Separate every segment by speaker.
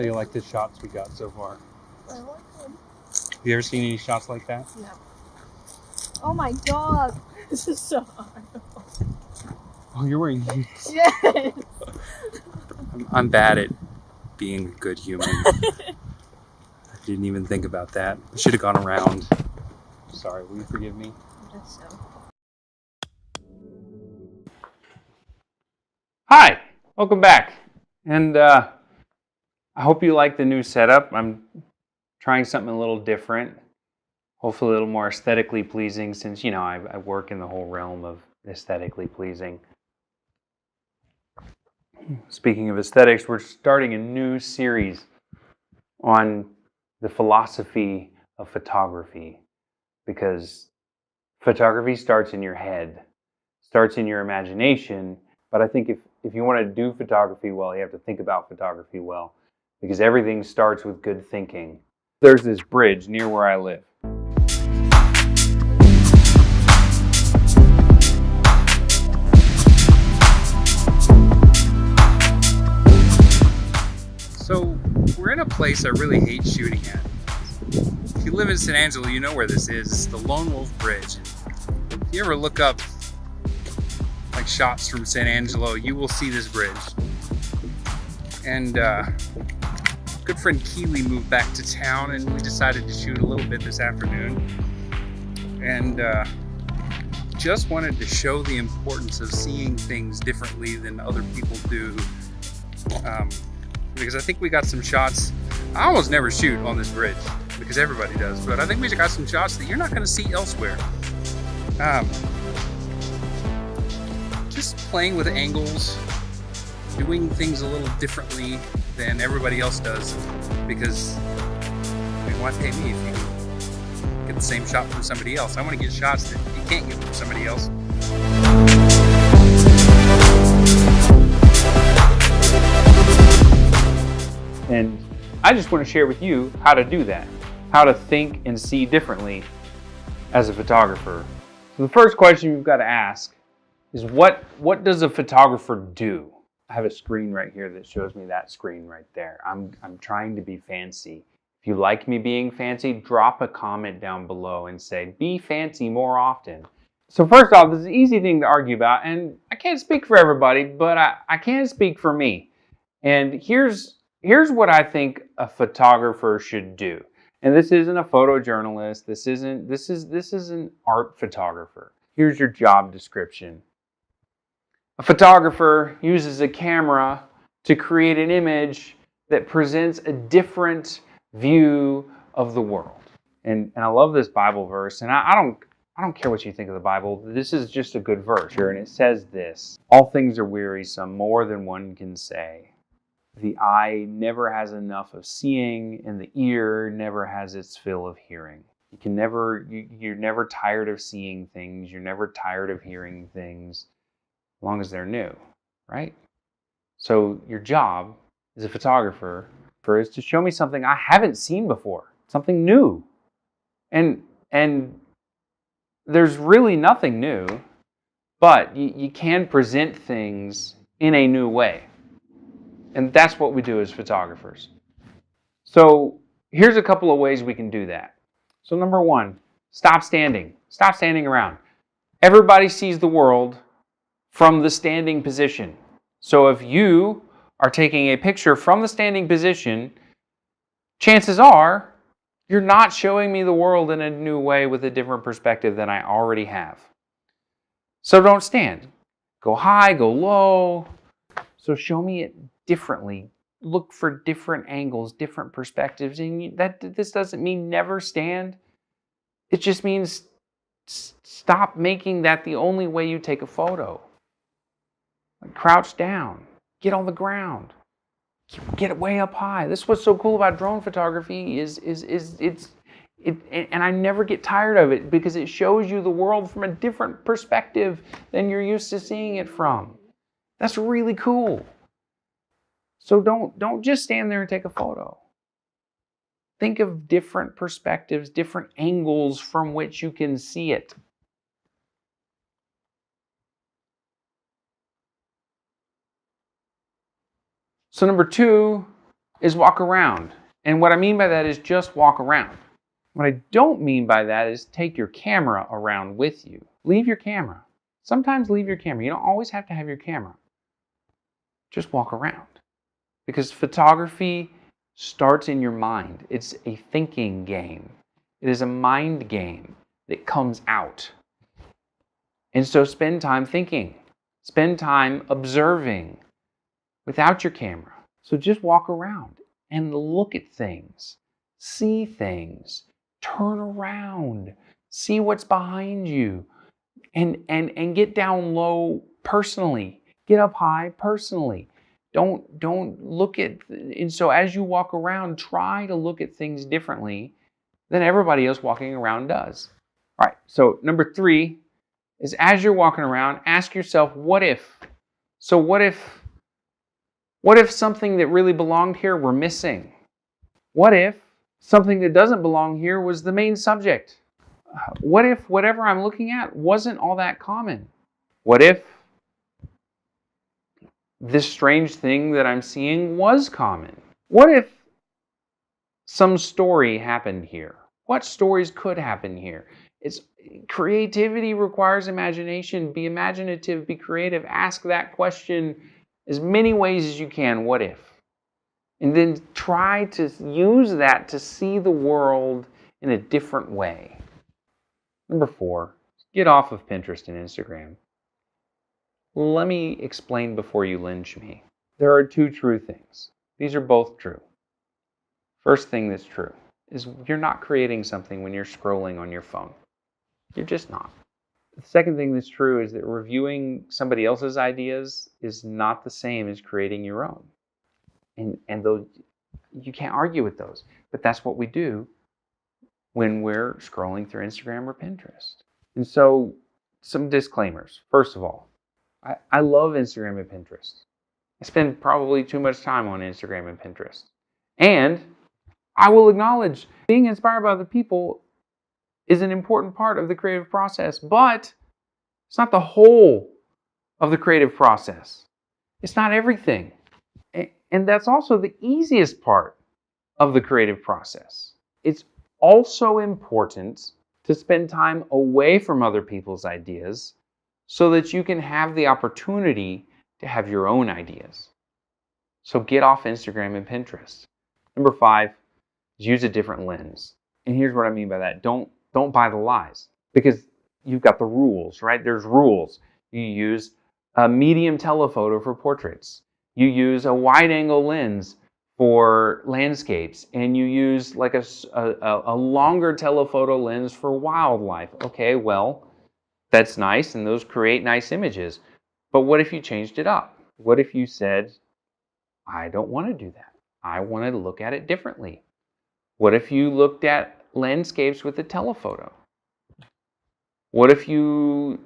Speaker 1: How do you like the shots we got so far?
Speaker 2: I like them.
Speaker 1: Have you ever seen any shots like that?
Speaker 2: No. Oh my god. This is so hard.
Speaker 1: Oh, you're wearing these.
Speaker 2: Yes.
Speaker 1: I'm bad at being a good human. I didn't even think about that. I should have gone around. Sorry, will you forgive me?
Speaker 2: I guess so.
Speaker 1: Hi, welcome back. And I hope you like the new setup. I'm trying something a little different. Hopefully a little more aesthetically pleasing since, you know, I work in the whole realm of aesthetically pleasing. Speaking of aesthetics, we're starting a new series on the philosophy of photography because photography starts in your head, starts in your imagination. But I think if you want to do photography well, you have to think about photography well because everything starts with good thinking. There's this bridge near where I live. So we're in a place I really hate shooting at. If you live in San Angelo, you know where this is. It's the Lone Wolf Bridge. If you ever look up like shots from San Angelo, you will see this bridge. And good friend Keely moved back to town and we decided to shoot a little bit this afternoon. And just wanted to show the importance of seeing things differently than other people do. Because I think we got some shots. I almost never shoot on this bridge because everybody does, but I think we got some shots that you're not going to see elsewhere. Just playing with angles, doing things a little differently than everybody else does, because I mean, why pay me if you get the same shot from somebody else? I want to get shots that you can't get from somebody else. And I just want to share with you how to do that, how to think and see differently as a photographer. So the first question you've got to ask is what does a photographer do? I have a screen right here that shows me that screen right there. I'm trying to be fancy. If you like me being fancy, drop a comment down below and say, be fancy more often. So first off, this is an easy thing to argue about, and I can't speak for everybody, but I can speak for me. And here's what I think a photographer should do. And this isn't a photojournalist. This is an art photographer. Here's your job description. A photographer uses a camera to create an image that presents a different view of the world. And I love this Bible verse, and I don't care what you think of the Bible. This is just a good verse here, and it says this: all things are wearisome, more than one can say. The eye never has enough of seeing, and the ear never has its fill of hearing. You're never tired of seeing things. You're never tired of hearing things, as long as they're new, right? So your job as a photographer is to show me something I haven't seen before, something new. And there's really nothing new, but you can present things in a new way. And that's what we do as photographers. So here's a couple of ways we can do that. So number one, stop standing. Stop standing around. Everybody sees the world from the standing position. So if you are taking a picture from the standing position, chances are you're not showing me the world in a new way with a different perspective than I already have. So don't stand. Go high, go low. So show me it differently. Look for different angles, different perspectives. And this doesn't mean never stand. It just means stop making that the only way you take a photo. Like crouch down, get on the ground, get way up high. This is what's so cool about drone photography and I never get tired of it because it shows you the world from a different perspective than you're used to seeing it from. That's really cool. So don't just stand there and take a photo. Think of different perspectives, different angles from which you can see it. So number two, is walk around. And what I mean by that is just walk around. What I don't mean by that is take your camera around with you. Leave your camera. Sometimes leave your camera. You don't always have to have your camera. Just walk around. Because photography starts in your mind. It's a thinking game. It is a mind game that comes out. And so spend time thinking. Spend time observing without your camera. So just walk around and look at things. See things. Turn around. See what's behind you. And get down low personally. Get up high personally. Don't look at, and so as you walk around, try to look at things differently than everybody else walking around does. All right, so number 3 is as you're walking around, ask yourself, what if? So what if something that really belonged here were missing? What if something that doesn't belong here was the main subject? What if whatever I'm looking at wasn't all that common? What if this strange thing that I'm seeing was common? What if some story happened here? What stories could happen here? Creativity requires imagination. Be imaginative, be creative. Ask that question as many ways as you can, what if? And then try to use that to see the world in a different way. Number 4, get off of Pinterest and Instagram. Let me explain before you lynch me. There are 2 true things. These are both true. First thing that's true is you're not creating something when you're scrolling on your phone. You're just not. The second thing that's true is that reviewing somebody else's ideas is not the same as creating your own. And those, you can't argue with those. But that's what we do when we're scrolling through Instagram or Pinterest. And so, some disclaimers. First of all, I love Instagram and Pinterest. I spend probably too much time on Instagram and Pinterest. And I will acknowledge being inspired by other people is an important part of the creative process, but it's not the whole of the creative process. It's not everything. And that's also the easiest part of the creative process. It's also important to spend time away from other people's ideas so that you can have the opportunity to have your own ideas. So get off Instagram and Pinterest. Number 5 is use a different lens. And here's what I mean by that. Don't buy the lies, because you've got the rules, right? There's rules. You use a medium telephoto for portraits. You use a wide-angle lens for landscapes, and you use like a longer telephoto lens for wildlife. Okay, well, that's nice, and those create nice images. But what if you changed it up? What if you said, I don't want to do that. I want to look at it differently. What if you looked at landscapes with a telephoto? What if you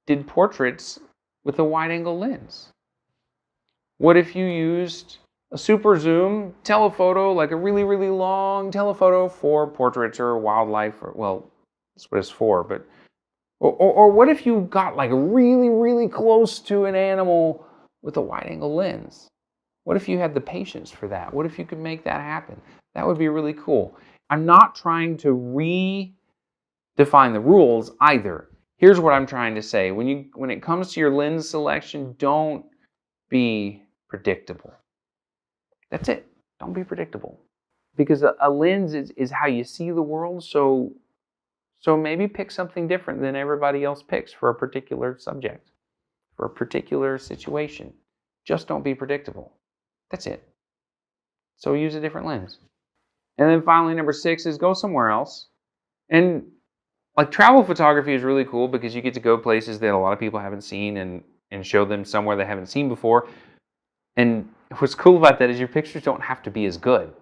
Speaker 1: did portraits with a wide-angle lens? What if you used a super zoom telephoto, like a really, really long telephoto for portraits or wildlife? Or, well, that's what it's for, but or what if you got like really, really close to an animal with a wide-angle lens? What if you had the patience for that? What if you could make that happen? That would be really cool. I'm not trying to redefine the rules either. Here's what I'm trying to say. When it comes to your lens selection, don't be predictable. That's it. Don't be predictable. Because a lens is how you see the world, so maybe pick something different than everybody else picks for a particular subject, for a particular situation. Just don't be predictable. That's it. So use a different lens. And then finally, number 6 is go somewhere else. And like travel photography is really cool because you get to go places that a lot of people haven't seen and show them somewhere they haven't seen before. And what's cool about that is your pictures don't have to be as good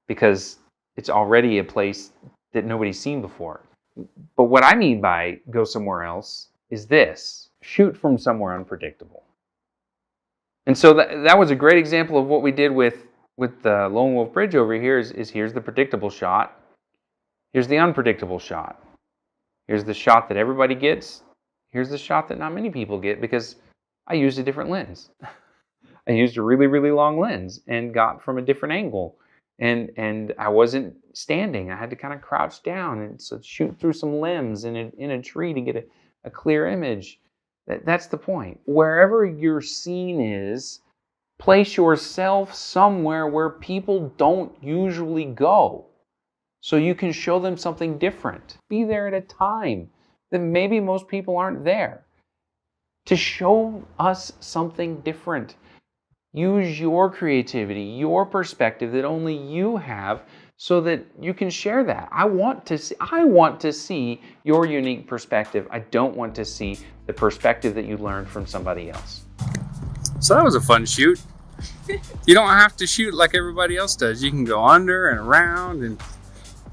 Speaker 1: because it's already a place that nobody's seen before. But what I mean by go somewhere else is this: shoot from somewhere unpredictable. And so that was a great example of what we did with the Lone Wolf Bridge over here is here's the predictable shot. Here's the unpredictable shot. Here's the shot that everybody gets. Here's the shot that not many people get because I used a different lens. I used a really, really long lens and got from a different angle. And I wasn't standing. I had to kind of crouch down and so shoot through some limbs in a tree to get a clear image. That's the point. Wherever your scene is, place yourself somewhere where people don't usually go, so you can show them something different. Be there at a time that maybe most people aren't there, to show us something different. Use your creativity, your perspective that only you have, so that you can share that. I want to see your unique perspective. I don't want to see the perspective that you learned from somebody else.
Speaker 3: So that was a fun shoot. You don't have to shoot like everybody else does. You can go under and around and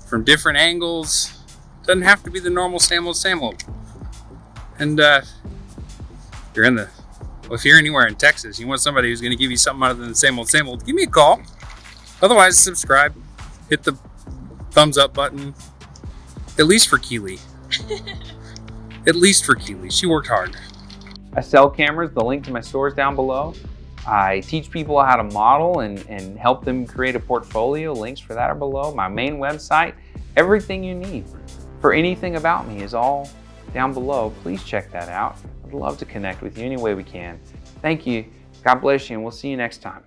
Speaker 3: from different angles. Doesn't have to be the normal same old. And if you're anywhere in Texas, you want somebody who's going to give you something other than the same old, give me a call. Otherwise, subscribe. Hit the thumbs up button. At least for Keely. At least for Keely. She worked hard.
Speaker 1: I sell cameras. The link to my store is down below. I teach people how to model and help them create a portfolio. Links for that are below. My main website, everything you need for anything about me is all down below. Please check that out. I'd love to connect with you any way we can. Thank you. God bless you, and we'll see you next time.